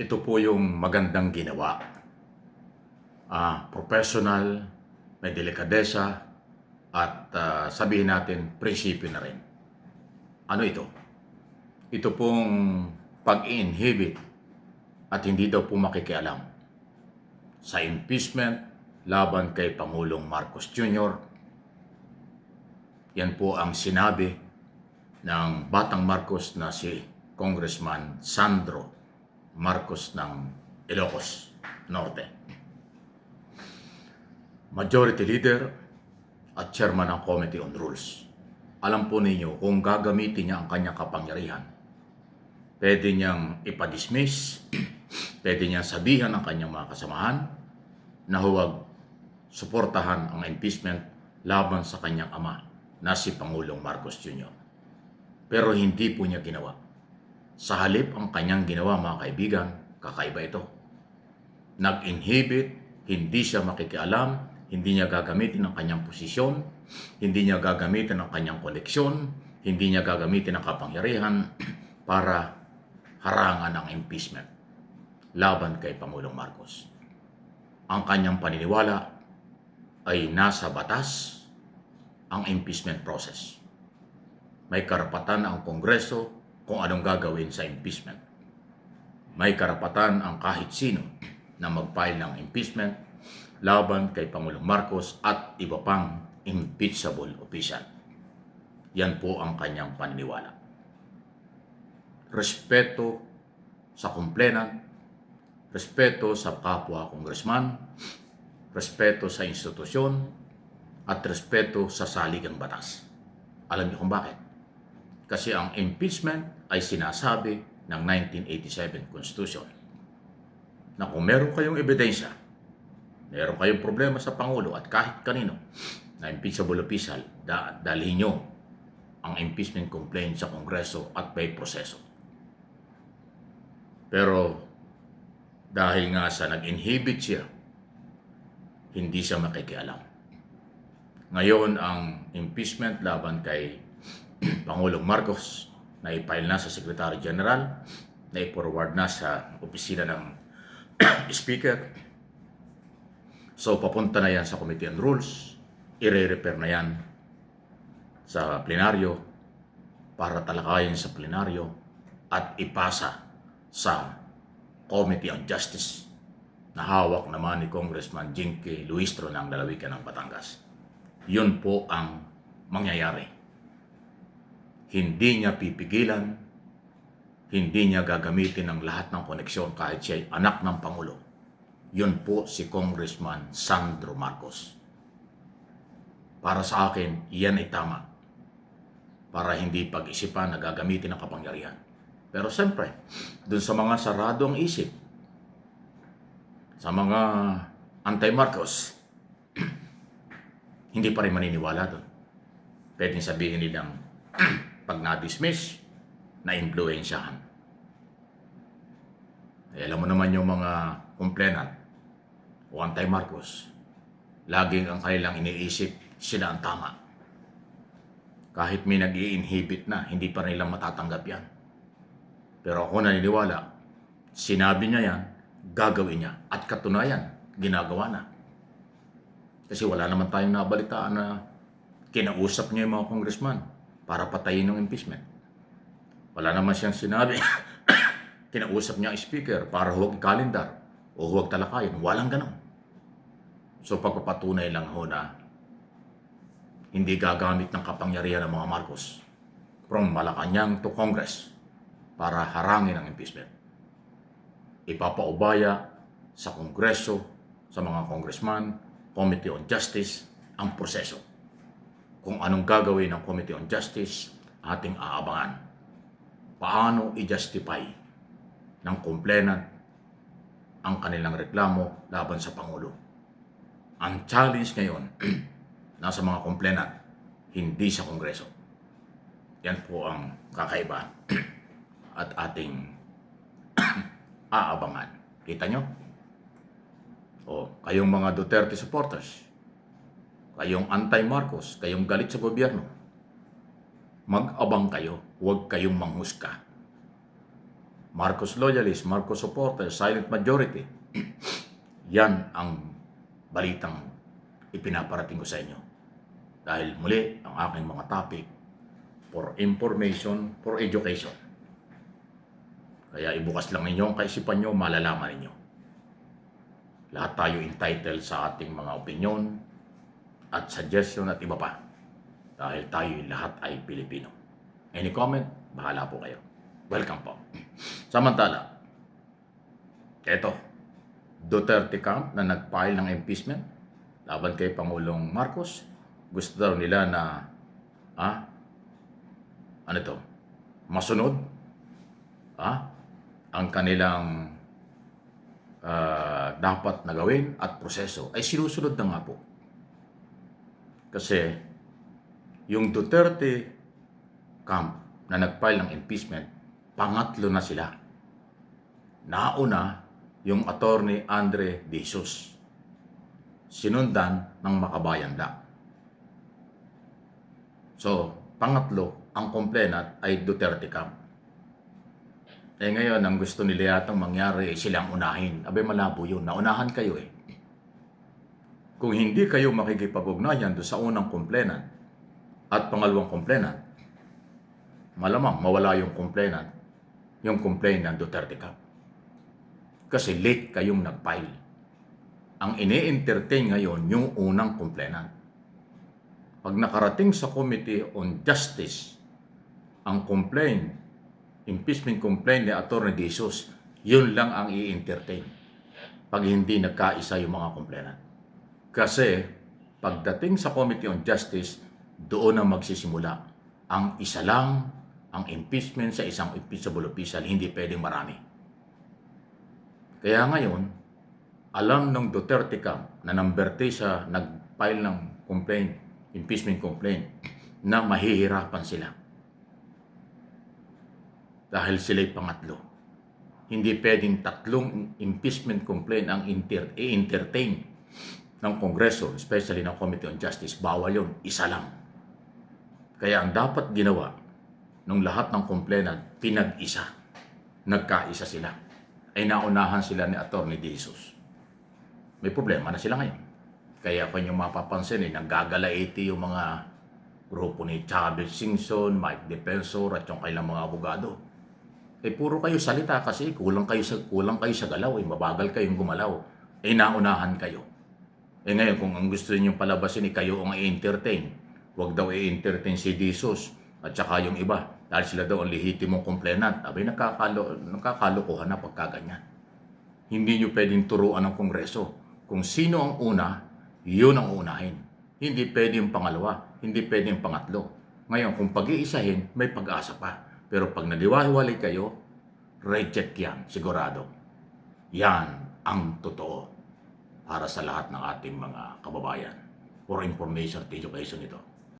Ito po yung magandang ginawa. Professional, may delikadesa, at sabihin natin, prinsipyo na rin. Ano ito? Ito pong pag-inhibit at hindi daw po makikialam sa impeachment laban kay Pangulong Marcos Jr. Yan po ang sinabi ng Batang Marcos na si Congressman Sandro Marcos ng Ilocos Norte. Majority Leader at Chairman ng Committee on Rules. Alam po ninyo kung gagamitin niya ang kanyang kapangyarihan. Pwede niyang ipadismiss, pwede niyang sabihan ang kanyang mga kasamahan na huwag suportahan ang impeachment laban sa kanyang ama na si Pangulong Marcos Jr. Pero hindi po niya ginawa. Sa halip ang kanyang ginawa, mga kaibigan, kakaiba ito. Nag-inhibit, hindi siya makikialam, hindi niya gagamitin ang kanyang posisyon, hindi niya gagamitin ang kanyang koleksyon, hindi niya gagamitin ang kapangyarihan para harangan ang impeachment laban kay Pangulong Marcos. Ang kanyang paniniwala ay nasa batas ang impeachment process. May karapatan ang Kongreso kung anong gagawin sa impeachment. May karapatan ang kahit sino na mag-file ng impeachment laban kay Pangulong Marcos at iba pang impeachable official. Yan po ang kanyang paniniwala. Respeto sa complainant, respeto sa kapwa congressman, respeto sa institusyon, at respeto sa saligang batas. Alam niyo kung bakit? Kasi ang impeachment ay sinasabi ng 1987 Constitution na kung meron kayong ebidensya, meron kayong problema sa Pangulo at kahit kanino na impeachable official, dalhin nyo ang impeachment complaint sa Kongreso at may proseso. Pero dahil nga sa nag-inhibit siya, hindi siya makikialam. Ngayon, ang impeachment laban kay Pangulong Marcos na i-file na sa Secretary General, na i-forward na sa opisina ng Speaker. So, papunta na yan sa Committee on Rules, i-refer na yan sa plenaryo para talakayin sa plenaryo at ipasa sa Committee on Justice na hawak naman ni Congressman Jinky Luistro ng Lalawigan ng Batangas. Yun po ang mangyayari. Hindi niya pipigilan, hindi niya gagamitin ang lahat ng koneksyon kahit siya ay anak ng Pangulo. Yun po si Congressman Sandro Marcos. Para sa akin, iyan ay tama. Para hindi pag-isipan na gagamitin ang kapangyarihan. Pero siyempre, dun sa mga sarado ang isip, sa mga anti-Marcos, hindi pa rin maniniwala doon. Pwedeng sabihin nilang pag na-dismiss, na-influensyahan. Alam mo naman yung mga complainant o anti-Marcos, laging ang kanilang iniisip, sila ang tama. Kahit may nag-i-inhibit na, hindi pa nilang matatanggap yan. Pero ako naniniwala, sinabi niya yan, gagawin niya. At katunayan, ginagawa na. Kasi wala naman tayong nabalitaan na kinausap niya yung mga congressman para patayin ng impeachment. Wala naman siyang sinabi, kinausap niya ang speaker para huwag i-calendar o huwag talakayin. Walang ganon. So pagpapatunay lang ho na hindi gagamit ng kapangyarihan ng mga Marcos from Malacanang to Congress para harangin ang impeachment. Ipapaubaya sa Kongreso, sa mga congressman, Committee on Justice, ang proseso. Kung anong gagawin ng Committee on Justice, ating aabangan. Paano i-justify ng complainant ang kanilang reklamo laban sa Pangulo. Ang challenge ngayon, nasa mga complainant, hindi sa Kongreso. Yan po ang kakaiba at ating aabangan. Kita nyo? O, kayong mga Duterte supporters, kayong anti-Marcos, kayong galit sa gobyerno, mag-abang kayo, huwag kayong manghusga. Marcos loyalist, Marcos supporter, silent majority. Yan ang balitang ipinaparating ko sa inyo. Dahil muli, ang aking mga topic for information, for education. Kaya ibukas lang ninyo ang kaisipan nyo, malalaman ninyo. Lahat tayo entitled sa ating mga opinion at suggestion at iba pa. Dahil tayo lahat ay Pilipino. Any comment? Bahala po kayo. Welcome po. Samantala, eto, Duterte camp na nag-file ng impeachment laban kay Pangulong Marcos. Gusto daw nila na, masunod, ang kanilang dapat na gawin at proseso ay sinusunod na nga po. Kasi yung Duterte camp na nag-file ng impeachment, pangatlo na sila. Nauna yung attorney Andre De Jesus, sinundan ng Makabayan lang. So, pangatlo, ang complainant ay Duterte camp. Ngayon, ang gusto nila yatang mangyari ay silang unahin. Abay, malabo yun. Naunahan kayo eh. Kung hindi kayo makikipag-ugnayan doon sa unang complainant at pangalawang complainant, malamang mawala yung complainant, yung complaint ng Duterte camp. Kasi late kayong nag-file. Ang ini-entertain ngayon yung unang complainant. Pag nakarating sa Committee on Justice, ang complaint, impeachment complaint ni Atty. De Jesus, yun lang ang i-entertain. Pag hindi nagkaisa yung mga complainant. Kasi pagdating sa Committee on Justice, doon na magsisimula. Ang isa lang, ang impeachment sa isang impeachable official, hindi pwedeng marami. Kaya ngayon, alam ng Duterte camp na number 3 sa nag-file ng complaint, impeachment complaint, na mahihirapan sila. Dahil sila'y pangatlo. Hindi pwedeng tatlong impeachment complaint ang i-entertain ng Kongreso, especially ng Committee on Justice. Bawal yun, isa lang. Kaya ang dapat ginawa nung lahat ng complainant, pinag-isa. Nagkaisa sila. Ay naunahan sila ni Atty. De Jesus. May problema na sila ngayon. Kaya kung yung mapapansin, naggagalaiti yung mga grupo ni Chavez Singson, Mike Defensor at yung kailang mga abogado. Puro kayo salita kasi kulang kayo sa galaw. Mabagal kayong gumalaw. Naunahan kayo. Ngayon, kung ang gusto niyo palabasin, kayo ang i-entertain. Huwag daw i-entertain si Jesus at saka yung iba. Dahil sila daw ang lehitimong complainant. Abay, nakakalukuhan na pagkaganyan. Hindi nyo pwedeng turuan ng Kongreso. Kung sino ang una, yun ang unahin. Hindi pwedeng pangalawa, hindi pwedeng pangatlo. Ngayon, kung pag-iisahin, may pag-asa pa. Pero pag nadiwa-hiwalay kayo, reject yan, sigurado. Yan ang totoo para sa lahat ng ating mga kababayan. For information at education ito.